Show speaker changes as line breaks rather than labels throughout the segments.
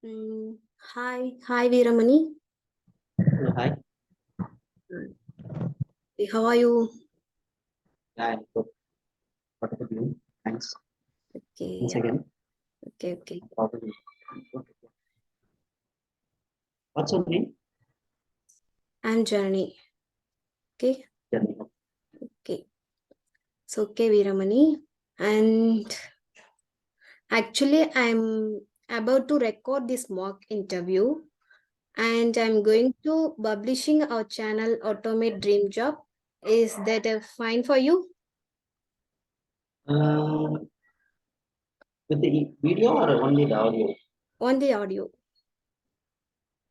Hi, Veeramani.
Hi.
Hey, how are you?
Yeah, I'm good. What about you? Thanks.
Okay,
Once
yeah.
again.
Okay.
How are you? Okay. What's your name?
I'm Journey. Okay,
Janani.
okay. So, okay, Veeramani. And actually, I'm about to record this mock interview, and I'm going to publishing our channel Automate Dream Job. Is that fine for you?
Uh, with the video or only the audio?
On the audio.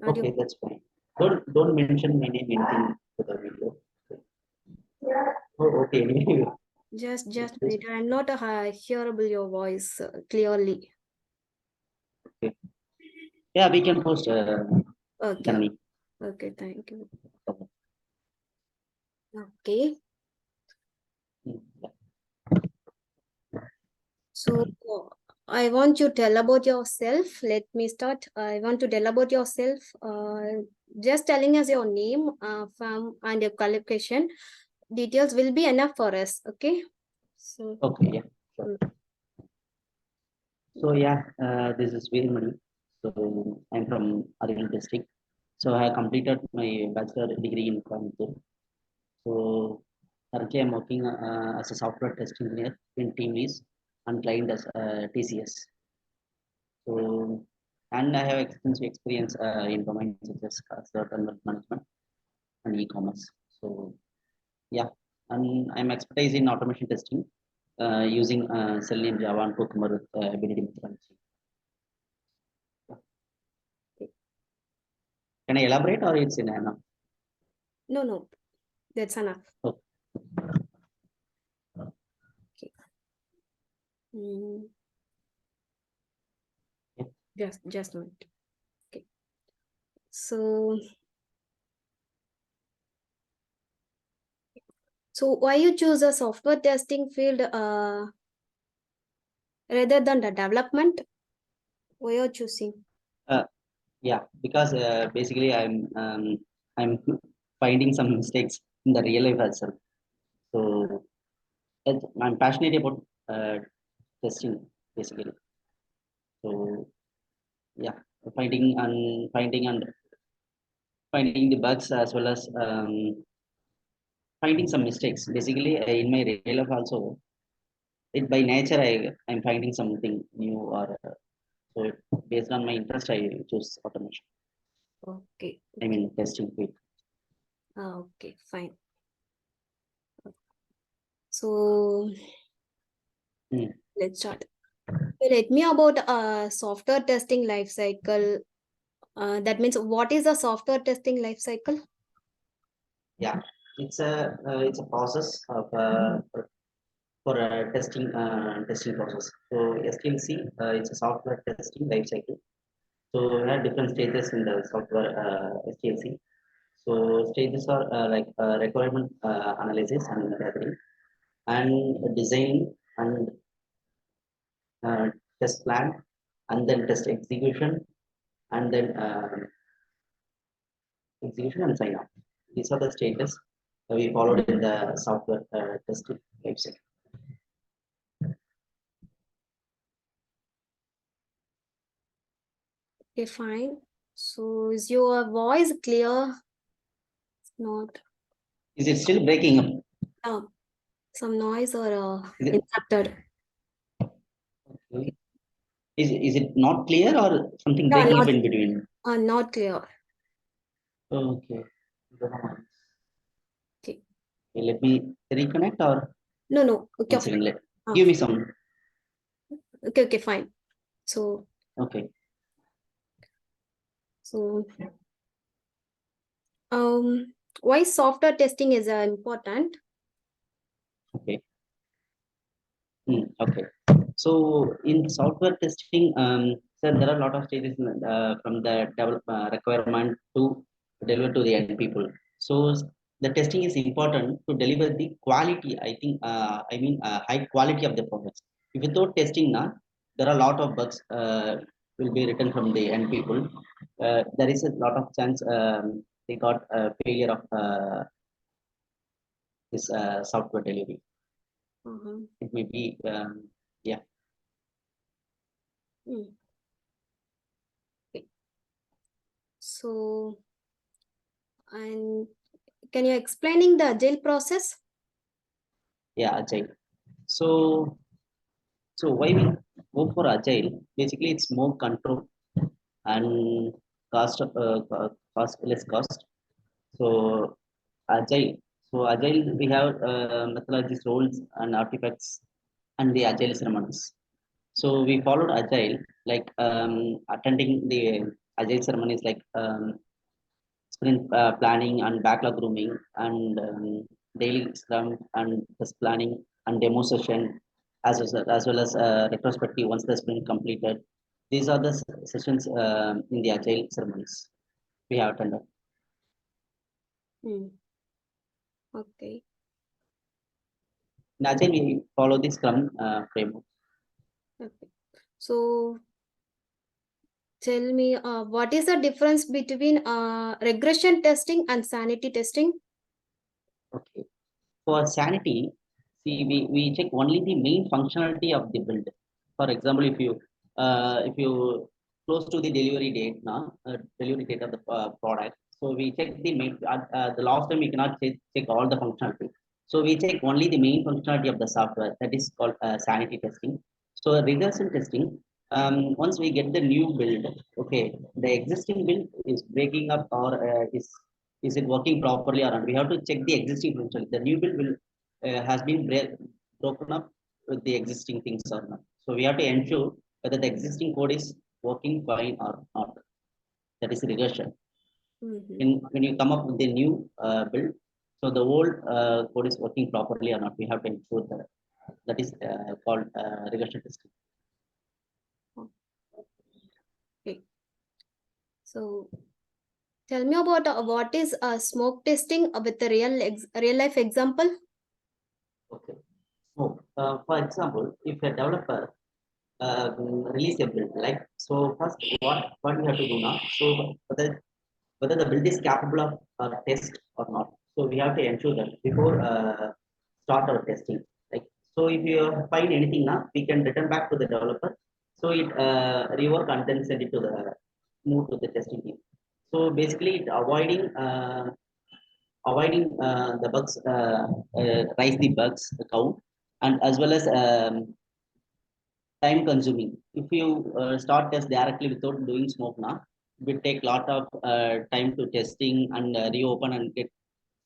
Audio.
Okay, that's fine. Don't mention my name anything to the video. Oh, okay.
Just wait. I'm not hearable your voice clearly.
Okay. Yeah, we can post
Okay.
Janani.
Okay. Thank you. Okay.
Yeah.
So I want you to tell about yourself. Let me start. I want to tell about yourself. Just telling us your name, firm, and your qualification details will be enough for us. Okay. So
Okay, yeah. Sure.
mm,
So yeah, this is veeramani. So I'm from Arvind district. So I have completed my bachelor degree in Coimbatore. So currently I'm working as a software test engineer in TVs and client as TCS. So and I have extensive experience in domains such as customer management and e-commerce. So yeah, and I'm expertise in automation testing using Selenium, Java, and Cucumber with ability methodology. Can I elaborate or it's in enough?
no, that's enough.
Oh,
Okay. Mm,
yeah.
just a minute. Okay. So why you choose a software testing field rather than the development? Why you're choosing?
Uh, yeah, because basically I'm finding some mistakes in the real life as well. So I'm passionate about testing basically. So yeah, finding the bugs as well as finding some mistakes. Basically, in my real life also, it by nature I'm finding something new or so based on my interest I choose automation.
Okay.
I mean testing field.
Okay, fine. So
Hmm.
let's start. Let me about software testing life cycle. That means what is a software testing life cycle?
Yeah, it's a process of for a testing process. So STLC it's a software testing life cycle. So we have different stages in the software STLC. So stages are like requirement analysis and gathering, and design and test plan, and then test execution, and then execution and sign off. These are the stages we followed in the software testing website.
Okay, fine. So is your voice clear? Not.
Is it still breaking up?
Uh, some noise or
Is it,
interrupted.
okay. Is it not clear or something
No,
breaking up
not
in between?
not clear.
Okay. Okay,
Okay.
let me reconnect or
No. Okay,
one
fine.
second.
Uh,
Give me some.
okay, fine. So
Okay.
so um, why software testing is important?
Okay. Okay. So in software testing, so there are a lot of stages from the requirement to deliver to the end people. So the testing is important to deliver the quality. I think high quality of the products. If without testing, now there are a lot of bugs. will be written from the end people. There is a lot of chance they got a failure of this software delivery.
Uh-huh.
It may be, yeah.
Mm. Okay. So, and can you explaining the agile process?
Yeah, agile. So, so why we go for agile? Basically, it's more control and cost less cost. So agile. So agile, we have methodologies, roles, and artifacts, and the agile ceremonies. So we followed agile, like attending the agile ceremonies, like sprint planning and backlog grooming, and daily scrum and test planning and demo session, as well as retrospective once the sprint completed. These are the sessions in the agile ceremonies we have attended.
Mm. Okay.
In agile, we follow the scrum framework.
Okay. So, tell me, what is the difference between regression testing and sanity testing?
Okay. For sanity, see, we check only the main functionality of the build. For example, if you close to the delivery date now, delivery date of the product, so we check the main. The last time we cannot check all the functionality, so we check only the main functionality of the software. That is called sanity testing. So regression testing. Once we get the new build, okay, the existing build is breaking up or is it working properly or not? We have to check the existing functionality. The new build will has been broken up with the existing things or not. So we have to ensure whether the existing code is working fine or not. That is regression.
Mm-hmm.
When you come up with a new build, so the old code is working properly or not. We have to ensure that. That is called regression testing.
Okay. So, tell me about what is smoke testing with a real life example.
Okay. So, for example, if a developer release a build, like, so first what we have to do now, so whether the build is capable of test or not, so we have to ensure that before start our testing. Like, so if you find anything now, we can return back to the developer, so it rework and then send it to the move to the testing team. So basically it avoiding the bugs, rise the bugs count, and as well as time consuming. If you start test directly without doing smoke now, it will take lot of time to testing and reopen and get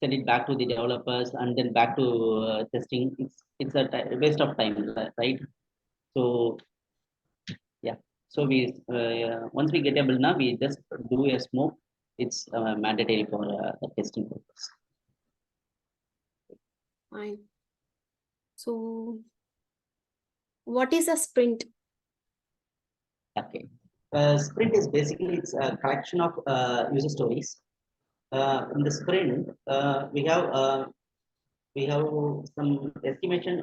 send it back to the developers and then back to testing. It's a waste of time, right? So yeah. So we once we get a build now, we just do a smoke. It's mandatory for the testing purpose.
Fine. So, what is a sprint?
Okay. Sprint is basically it's a collection of user stories. In the sprint, we have some estimation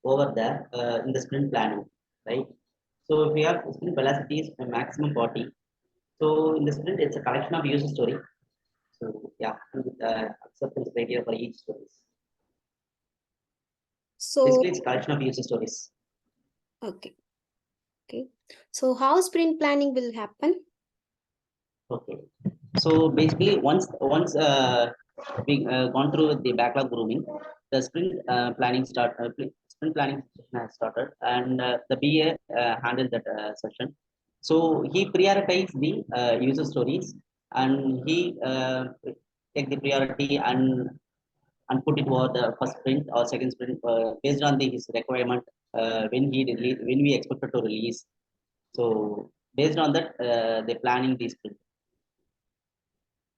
over there in the sprint planning, right? So if we have sprint velocity is a maximum 40. So in the sprint, it's a collection of user story. So yeah, with, acceptance criteria for each stories.
So,
Basically, it's a collection of user stories.
okay. Okay. So, how sprint planning will happen?
Okay. So basically, once we gone through the backlog grooming, the sprint planning session has started, and the BA handled that session. So he prioritized the user stories, and he take the priority and put it over the first sprint or second sprint based on his requirement when we expected to release. So based on that, they planning the sprint.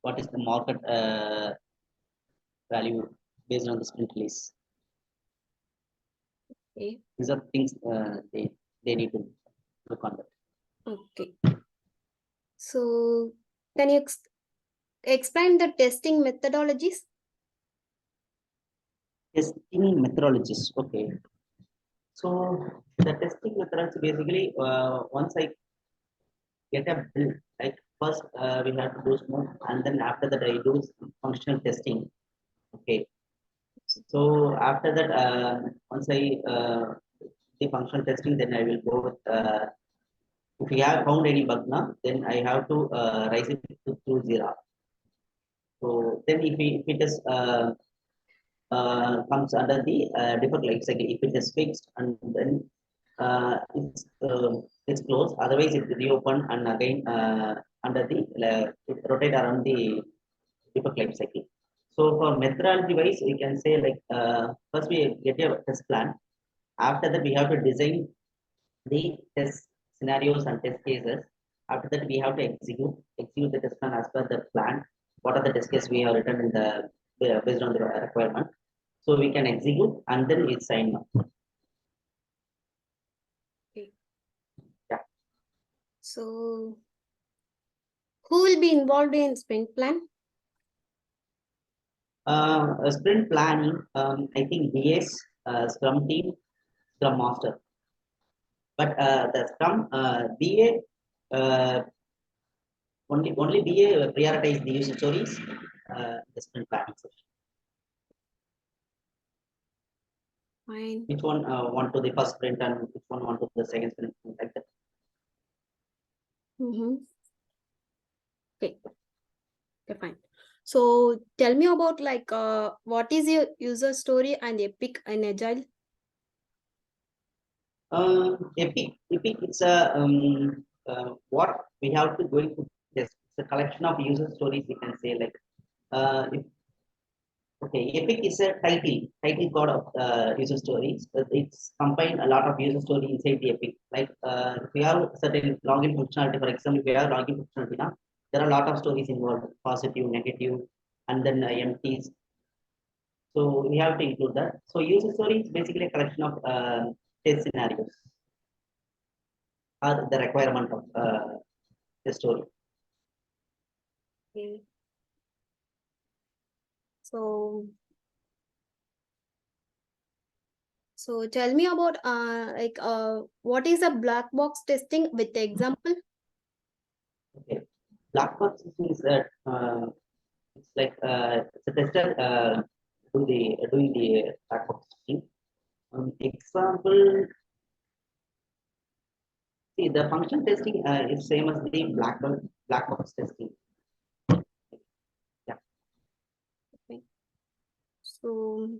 What is the market value based on the sprint release?
Okay.
These are things they need to look on that.
Okay. So, can you explain the testing methodologies?
Testing methodologies. Okay. So the testing methodology basically once I get a build. Like first, we have to do smoke, and then after that, I do functional testing. Okay. So after that, once I the functional testing, then I will go with. If we have found any bug now, then I have to raise it to through Zero. So then if it is comes under the default life cycle, if it is fixed and then it's closed, otherwise it reopen and again under the it rotate around the default life cycle. So for methodology wise, we can say like first we get a test plan. After that, we have to design the test scenarios and test cases. After that, we have to execute the test plan as per the plan. What are the test cases we have written in the based on the requirement. So we can execute and then it's sign up.
Okay.
Yeah.
So who will be involved in sprint plan?
Sprint planning, I think BS, Scrum team, Scrum Master. But the Scrum BA only BA prioritize the user stories, the sprint planning session.
Fine.
Which one want to the first sprint and which one want to the second sprint, like that.
Mm-hmm. Okay. Okay, fine. So tell me about like what is your user story and epic in agile?
Epic, it's a what we have to going to test. It's a collection of user stories. We can say like if, okay, Epic is a title code of user stories. It's combined a lot of user story inside the Epic. Like if we have certain login functionality, for example, if we have login functionality now, there are a lot of stories involved, positive, negative, and then empties. So we have to include that. So user story is basically a collection of test scenarios are the requirement of the story.
Okay. So tell me about like what is a black box testing with the example?
Okay, black box is that it's like it's a tester doing the black box testing. Example, see the function testing is same as the black box testing. Yeah.
Okay. So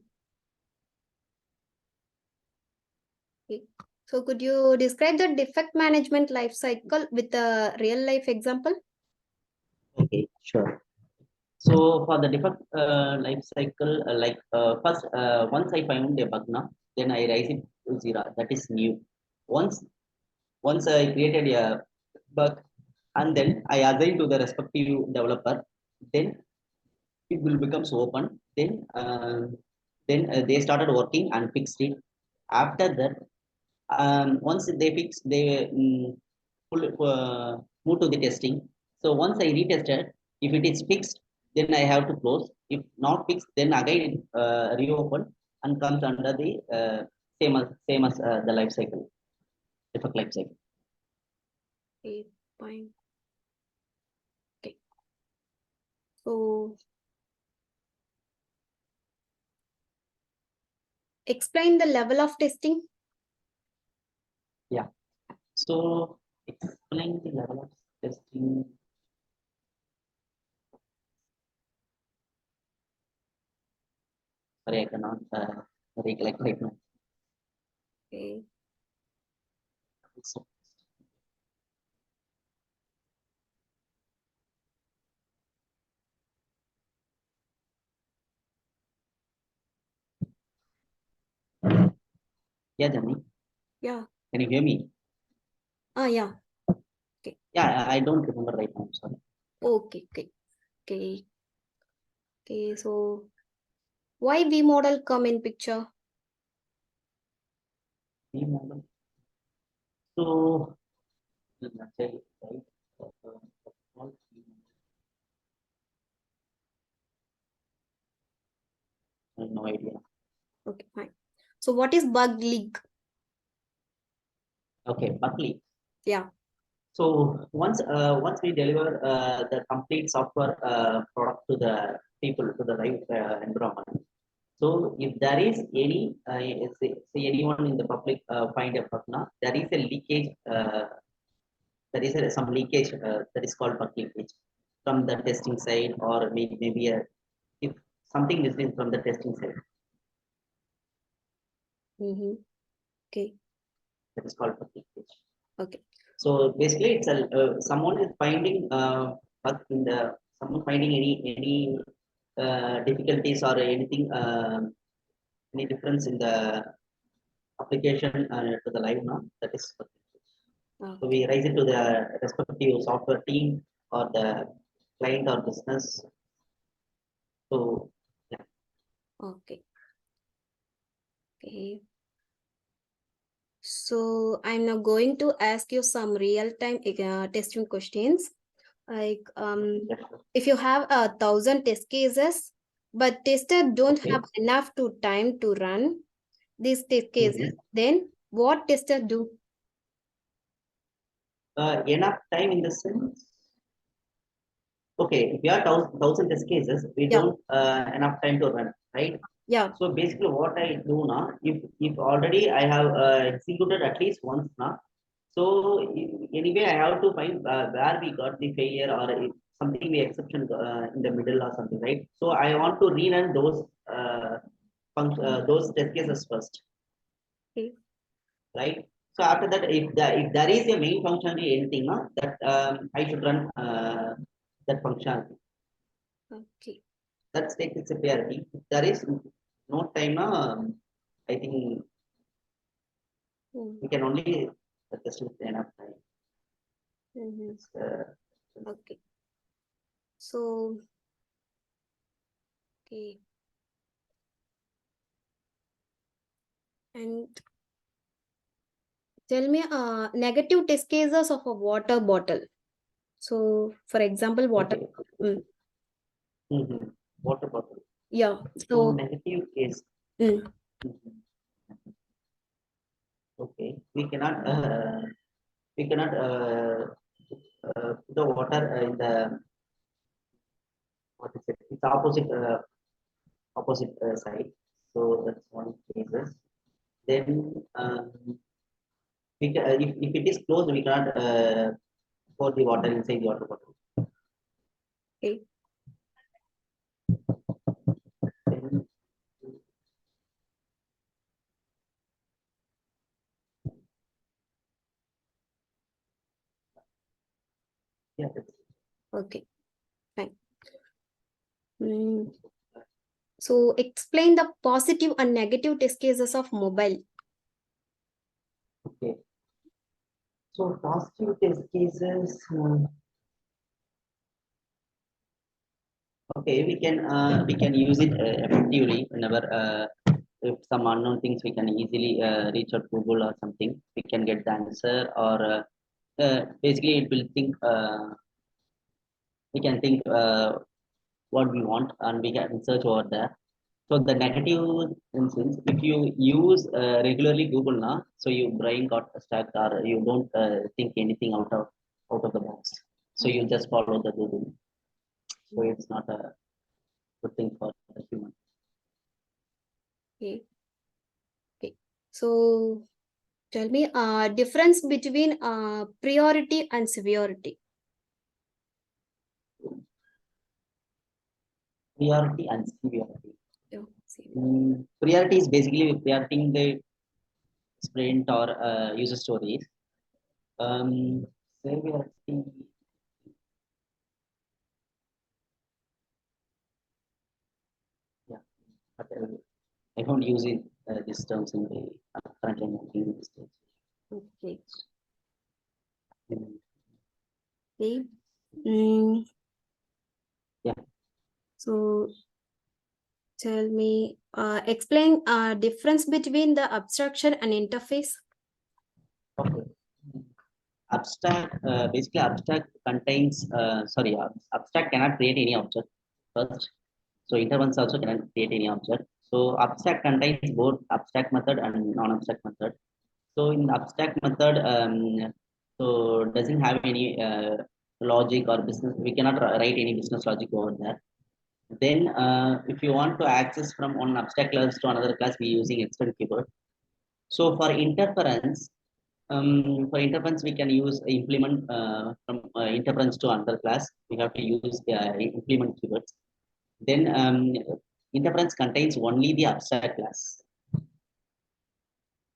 okay. So could you describe the defect management life cycle with a real life example?
Okay, sure. So for the defect life cycle, like first, once I find a bug now, then I raise it to zero. That is new. Once once I created a bug, and then I assign to the respective developer, then it will becomes open. Then they started working and fixed it. After that, once they fix, they move to the testing. So once I retested, if it is fixed, then I have to close. If not fixed, then again reopen and comes under the same as the life cycle, defect life cycle.
Okay, fine. Okay. So explain the level of testing.
Yeah. So explain the level of testing. Sorry, I cannot recollect right now.
Okay.
So, yeah, Janni,
Yeah.
can you hear me?
Yeah. Okay.
Yeah, I don't remember right now. Sorry.
Okay. Okay. Okay. Okay. So why V model come in picture?
Remember. So, let's say, right, I have no idea.
Okay, fine. So what is bug leak?
Okay, Buckley.
Yeah.
So once we deliver the complete software product to the people, to the live environment. So if there is any say anyone in the public find a bug, now there is a leakage. There is some leakage that is called bug leakage from the testing side, or maybe if something is in from the testing side,
Mm-hmm. Okay.
that is called bug leakage.
Okay.
So basically, it's a someone is finding bug in the someone finding any difficulties or anything, any difference in the application to the live now, that is bug leakage. So we
Okay.
raise it to the respective software team or the client or business. So yeah.
Okay. Okay. So I'm now going to ask you some real-time testing questions. Like
Yeah, sure.
if you have 1,000 test cases, but tester don't
Okay.
have enough to time to run these test cases,
Mhm.
then what tester do?
Enough time in the sense, okay, if we are thousand test cases, we
Yeah.
don't enough time to run, right?
Yeah.
So basically, what I do now, if already I have executed at least once now, so anyway, I have to find where we got the failure, or if something we exception in the middle or something, right? So I want to rerun those test cases first,
Okay.
right? So after that, if there is a main functionality anything, that I should run that functionality.
Okay.
That's take its a priority. If there is no time, I think we can only just with enough time.
Mm-hmm.
It's,
Okay. So, okay. And tell me negative test cases of a water bottle. So, for example, water.
okay.
Mm,
Mm-hmm. Water bottle.
yeah.
So
So,
negative is
mm,
mhm. Okay. We cannot put the water in the what is it? It's opposite side. So that's one cases. Then if it is closed, we cannot pour the water inside the water bottle.
okay.
Then, yeah, that's
Okay. Fine. Mm, so, explain the positive and negative test cases of mobile.
okay. So positive test cases. Okay, we can use it effectively whenever if some unknown things we can easily reach out Google or something. We can get the answer, or basically it will think. We can think what we want, and we can search over there. So the negative instance, if you use regularly Google now, so your brain got stuck, or you don't think anything out of the box. So you just follow the Google. So it's not a good thing for the human.
Okay. Okay. So, tell me difference between priority and severity.
Priority and severity.
Yeah. Severity.
Priority is basically priority the sprint or user stories. Severity, yeah, but I don't use it these terms in the currently I'm working in this stage.
Okay.
Mm,
Okay. Mm,
yeah,
so, tell me, explain difference between the abstraction and interface.
okay. Abstract, basically abstract contains, sorry, abstract cannot create any object first. So intervals also cannot create any object. So abstract contains both abstract method and non-abstract method. So in abstract method, So doesn't have any logic or business. We cannot write any business logic over there. Then if you want to access from one abstract class to another class, we using external keyboard. So for interference, we can use implement from interference to another class. We have to use implement keywords. Then interference contains only the abstract class,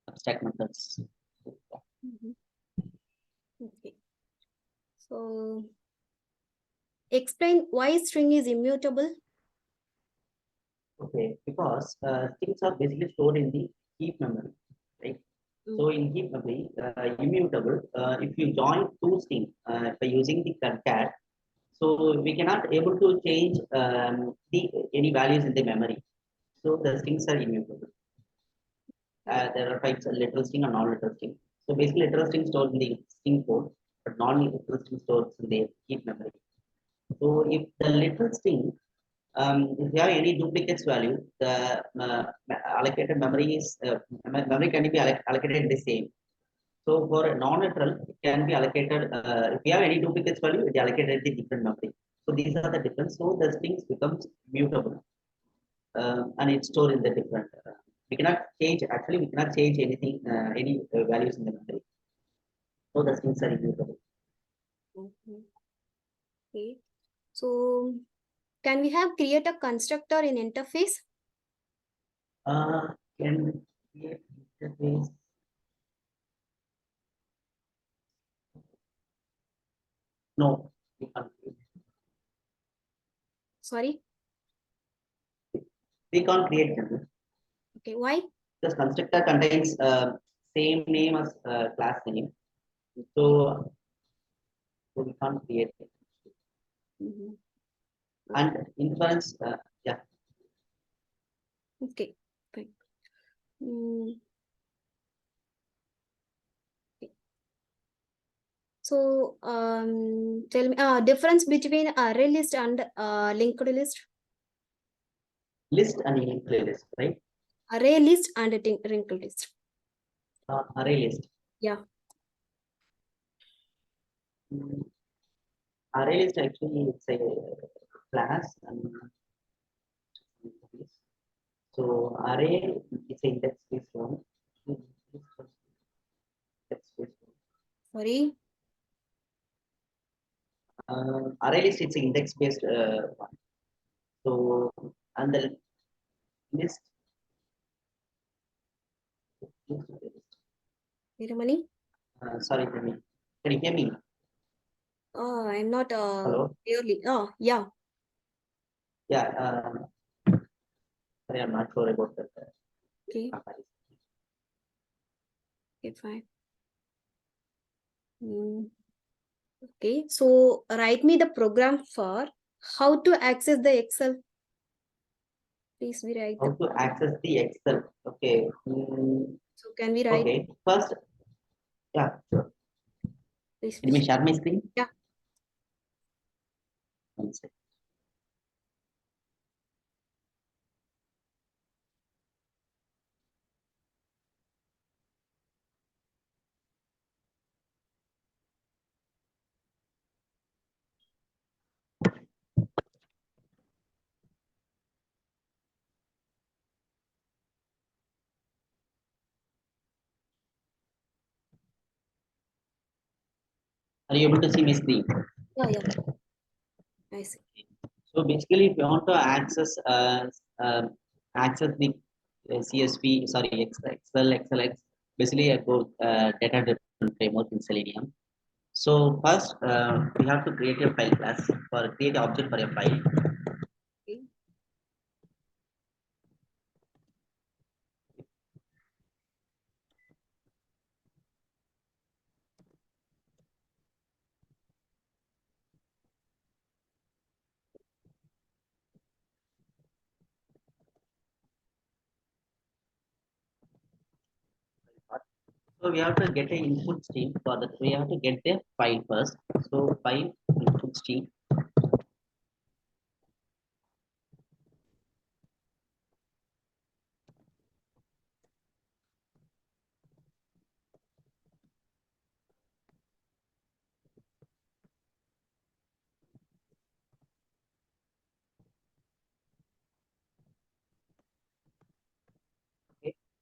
abstract methods.
Mhm. Okay. So explain why string is immutable.
Okay, because things are basically stored in the heap memory, right? So in heap memory, immutable. If you join two strings by using the concat, so we cannot able to change the any values in the memory. So the strings are immutable. There are types of literal string and non-literal string. So basically, literal string stored in the string code, but non-literal string stored in the heap memory. So if the literal string, if you have any duplicates value, the allocated memory is memory can be allocated the same. So for non-literal, it can be allocated. If you have any duplicates value, it is allocated the different memory. So these are the difference. So the strings becomes mutable and it's stored in the different. We cannot change. Actually, we cannot change anything, any values in the memory. So the strings are immutable.
Mhm. Okay. So can we have create a constructor in interface?
Can create interface. No, we can't.
Sorry.
We can't create them.
Okay. Why?
Because constructor contains same name as class name.
Okay.
So, so we can't create it.
Mhm.
And inference, yeah,
Okay. Fine. Mm, okay. So tell me difference between array list and linked list.
list and linked list, right?
Array list and linked list.
Array list.
Yeah.
Mm, array list actually it's a class and so array is a index based one. Index based one.
Sorry.
Array list it's an index based one. So and the list.
Veeramani?
Sorry, can you hear me?
Oh, I'm not
Hello.
clearly. Oh, yeah.
Yeah. Sorry, I'm not sure about that.
Okay.
Comparison.
Okay, fine. Okay. So write me the program for how to access the Excel. Please we write
How
the
to access the Excel? Okay.
so can we write
Okay. First, yeah, sure.
please
Let me share my screen.
yeah.
One sec. Are you able to see my screen?
Yeah, yeah. I see.
So basically, if you want to access the CSV, sorry, Excel, XLX, basically I go data driven framework in Selenium. So first, we have to create a file class for create an object for a file.
Okay.
So we have to get an input stream for that. We have to get the file first. So file input stream.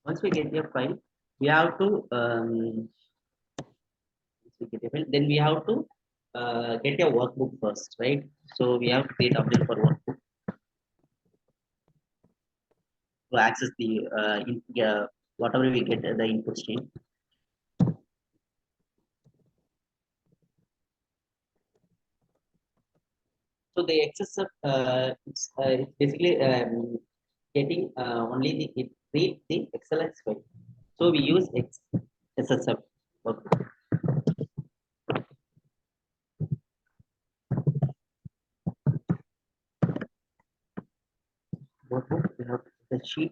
Once we get your file, we have to once we get your file, then we have to get a workbook first, right? So we have to create update for workbook to access the whatever we get the input stream. So the excess of it's basically getting only the it read the XLX file. So we use XSF workbook. Workbook. We have the sheet.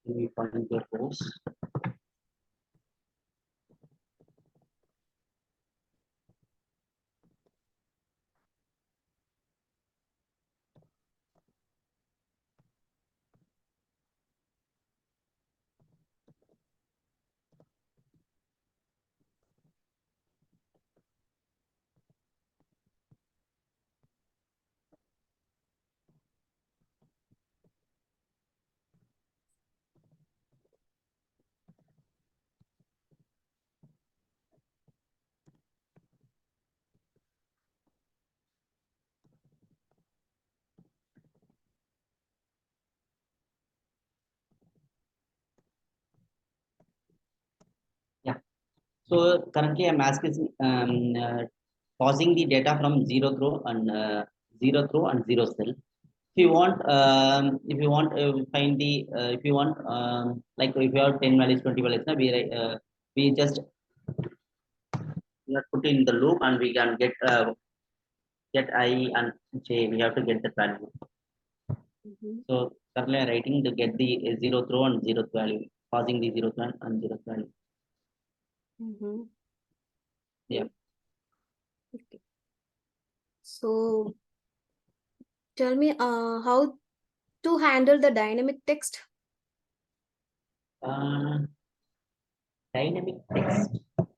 Then we find the rows. Yeah. So currently I'm asking pausing the data from zero throw and zero cell. If you want find the if you want like if you have 10 values 20 values now we just put in the loop and we can get I and j, we have to get the value.
Mm-hmm.
So currently I'm writing to get the zero throw and zeroth value, pausing the zeroth one and zeroth value.
Mm-hmm.
Yeah.
Okay. So tell me how to handle the dynamic text.
uh, Dynamic text. Okay.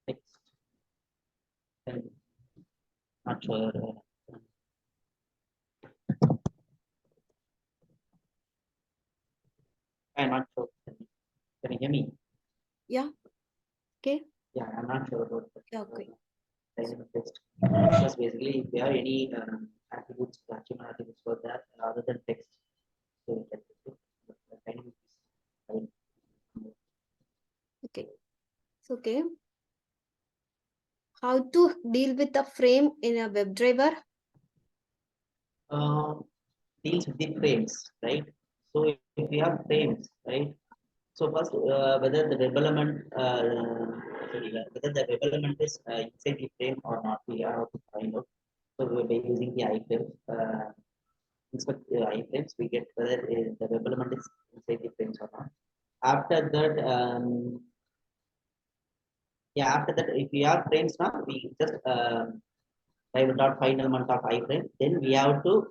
Text. I'm not sure. I'm not sure. Can you hear me?
Yeah. Okay.
Yeah, I'm not sure about
Yeah,
the
okay.
dynamic text. Because basically, if you have any attributes, document attributes for that other than text, so we can do it. But the dynamic is
Okay. It's okay. How to deal with the frame in a WebDriver?
uh, deals with the frames, right? So if we have frames, right? So first, whether the web element, whether the web element is inside the frame or not, we have to find out. So by using the iframes, inspect the iframes, we get whether the web element is inside the frames or not. After that, yeah, after that, if we have frames now, we just private dot find element of iframe. Then we have to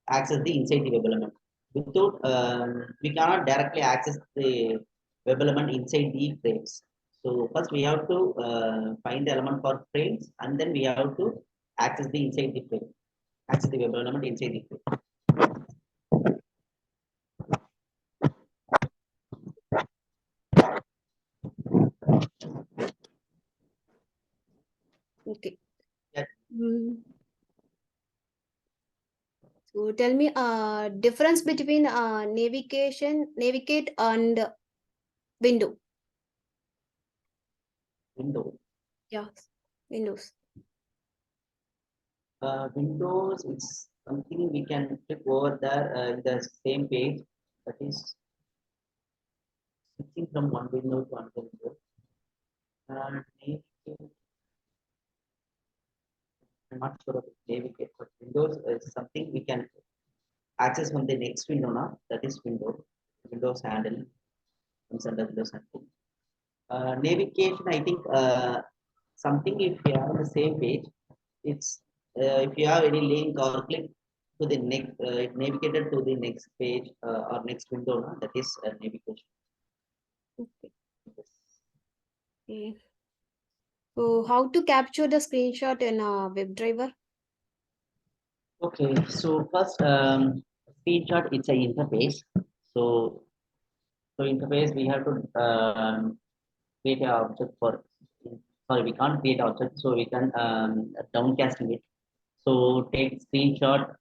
access the inside the web element. Without we cannot directly access the web element inside the frames. So first we have to find the element for frames, and then we have to access the inside the frame, access the web element inside the frame.
Okay.
Yeah.
Mm. So tell me difference between navigate and window.
Windows.
Yeah. Windows.
Windows, it's something we can click over there in the same page. That is switching from one window to another window. I'm not sure of the navigate, but Windows is something we can access from the next window now. That is Windows handle, comes under Windows handle. Navigation, I think something if you are on the same page, it's if you have any link or click to the next, it navigated to the next page or next window, no? That is navigation.
Okay. Okay. So how to capture the screenshot in a WebDriver?
Okay, so first screenshot, it's a interface. So so interface we have to create a object for. Sorry, we can't create object, so we can downcasting it. So take screenshot.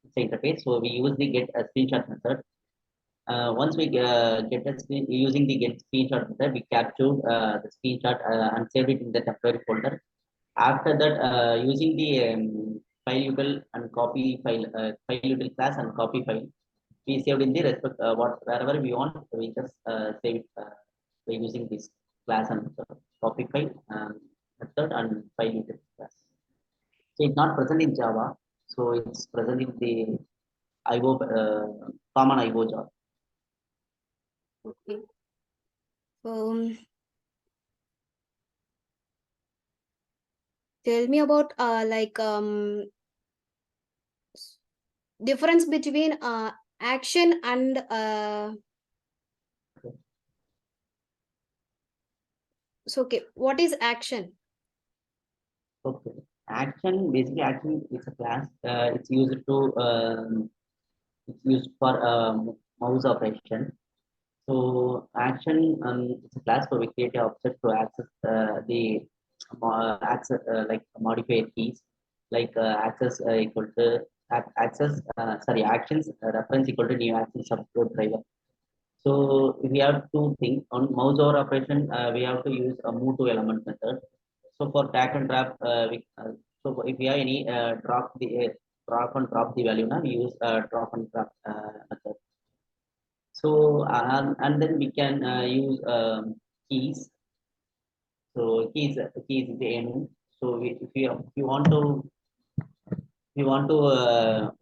It's a interface. So we use the get a screenshot method. Once we get a screen using the get screenshot method, we captured the screenshot and saved it in the temporary folder. After that, using the file util and copy file util class and copy file, we saved in the respect wherever we want. We just save it by using this class and copy file method and file util class. So it's not present in Java, so it's present in the IO common IO job.
Okay. Um, Tell me about difference between action and so okay, what is action?
Okay. Action, basically action is a class. It's used for mouse operation. So action is a class for we create an object to access the access like modifier keys, like access equal to access sorry actions reference equal to new action subcode driver. So we have two things on mouse over operation. We have to use a move to element method. So for drag and drop, so if we have any drop and drop the value now, we use drop and drop method. So and then we can use keys. So keys is the aim. So if you want to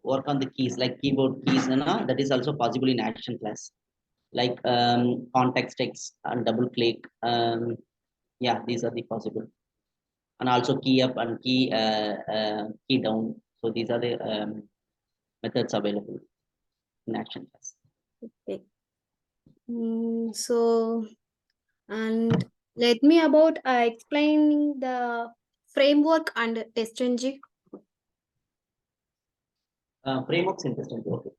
work on the keys like keyboard keys, that is also possible in action class like context text and double click. Yeah, these are the possible, and also key up and key down. So these are the methods available in action class.
Okay. So and let me about explaining the framework and test engine.
Frameworks interesting. Okay.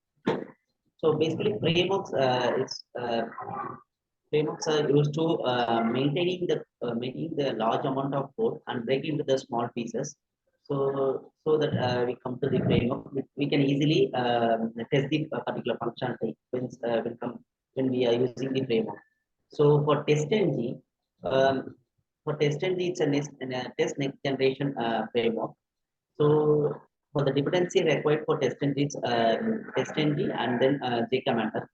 So basically, frameworks are used to maintaining the large amount of code and breaking into the small pieces. So that we come to the framework, we can easily test the particular functionality when we are using the framework. So um, for test ng, it's a test next generation framework. So for the dependency required for test ng and then JCommander.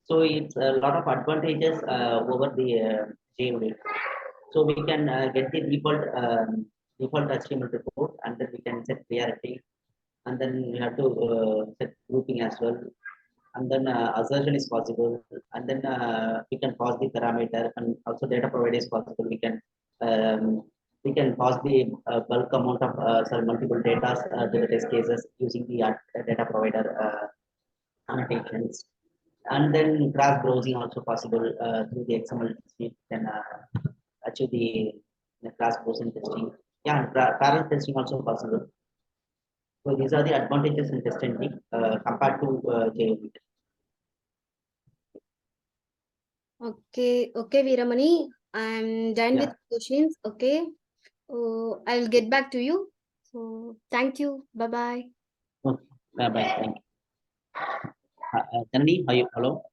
So it's a lot of advantages over the JUnit. So we can get the default HTML report, and then we can set priority, and then we have to set grouping as well, and then assertion is possible, and then we can pass the parameter, and also data provider is possible. Um, we can pass the bulk amount of multiple data to the test cases using the data provider annotations, and then graph browsing also possible through the XML testing. Then achieve the class browsing testing. Yeah, parallel testing also possible. So these are the advantages in testing compared to JUnit.
Okay, okay, Veeramani. I'm done
Yeah.
with questions. Okay. I'll get back to you. So thank you. Bye bye.
Okay. Bye bye. Thank you. Tanvi, how you follow?